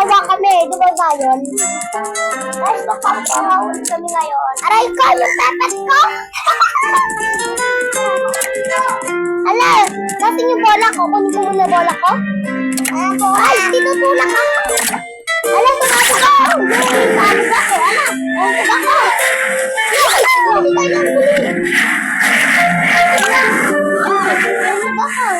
magsawa kami, di ba Zion? Guys, magpapahawin kami ngayon. Aray ko, yung pepet ko! Ala, natin yung bola ko. Kunin ko muna bola ko. Ay, tinutulak ako. Ala, sumasa ko. Ano ba ko? Ala, ano ba ko? Ay, hindi tayo ng huli. Ano ba ko?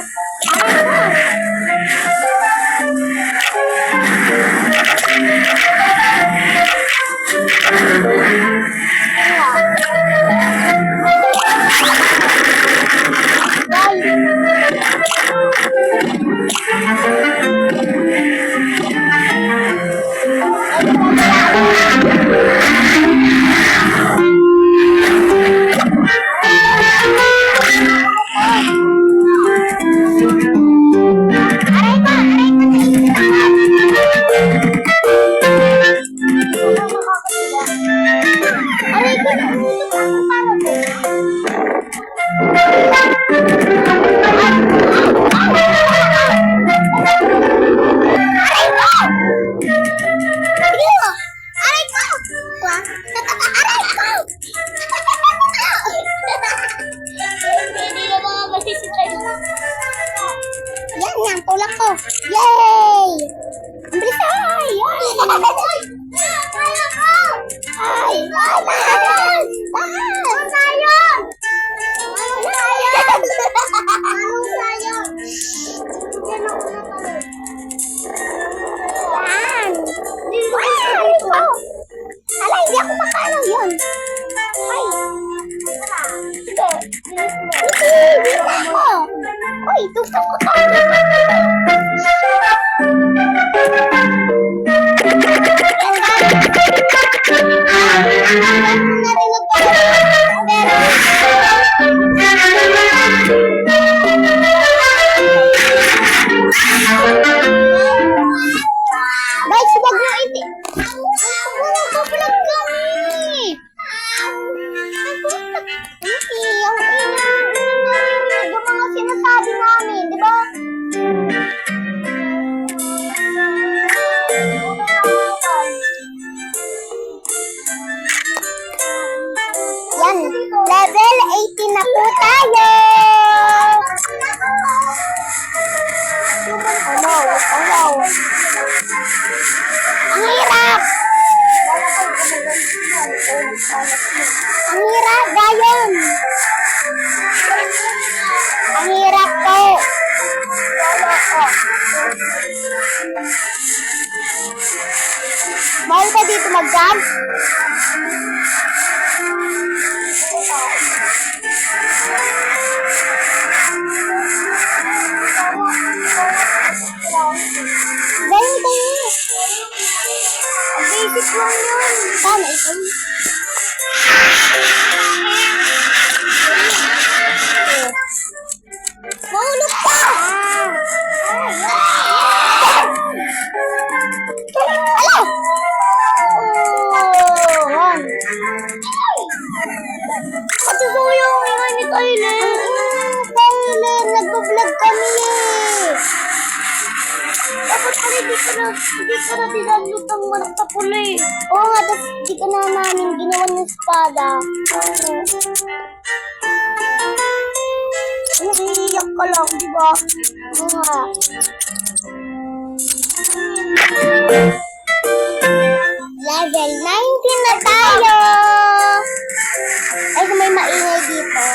Yan, tulak ko. Yay! Ang bilis ay! Ay! Ala, hindi ako makano yun. Ay. Sige. Hindi ako. Uy, tuktok ko. Guys, wag nyo iti. Nagpa-vlog kami. Yung mga sinasabi namin, di ba? Yan, level 18 na po tayo. Ang hirap. Ang hirap, Gayon. Ang hirap po. Mahal ka dito mag-jump? Gayon kayo. Ang basic lang yun. Tama ito. Mahulog ka! Ala! Kasi sayang nga ni Tyler. Tyler, nagbablog kami eh. Dapat pala hindi ka na dinanlot ang mata pula eh. Oo nga, tapos hindi ka na namin ginawa ng espada. Iiyak ka lang, di ba? Oo nga. Level 19 na tayo! Ay, may maingay dito.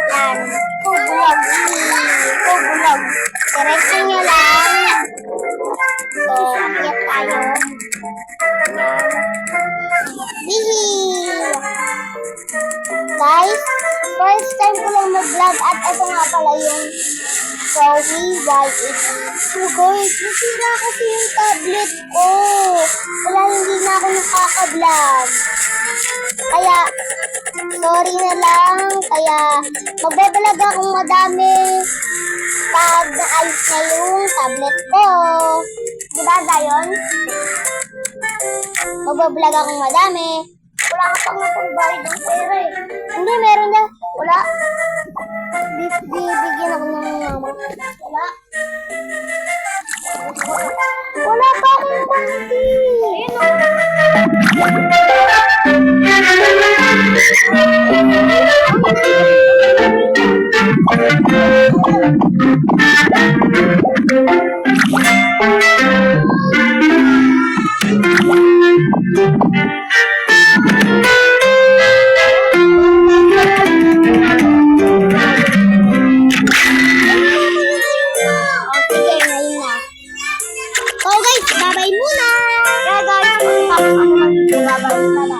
Yan. Kubulag. Kubulag. Diretso nyo lang. So, akyat tayo. Bihi! Guys, first time ko lang mag-vlog at ito nga pala yung Zoe Y8. So guys, nasira kasi yung tablet ko. Wala, hindi na ako nakaka-vlog. Kaya, sorry na lang. Kaya, magbabalag akong madami pag naayos na yung tablet ko. Diba, Dayon? Magbabalag akong madami. Wala ka pang napagbayad ng pera eh. Hindi, meron na. Wala. Bibigyan ako ng mama. Wala. wala. Wala pa akong konti. Sige, ngayon na. So guys, babay muna. Yeah guys, tapos ako mag-babay na lang.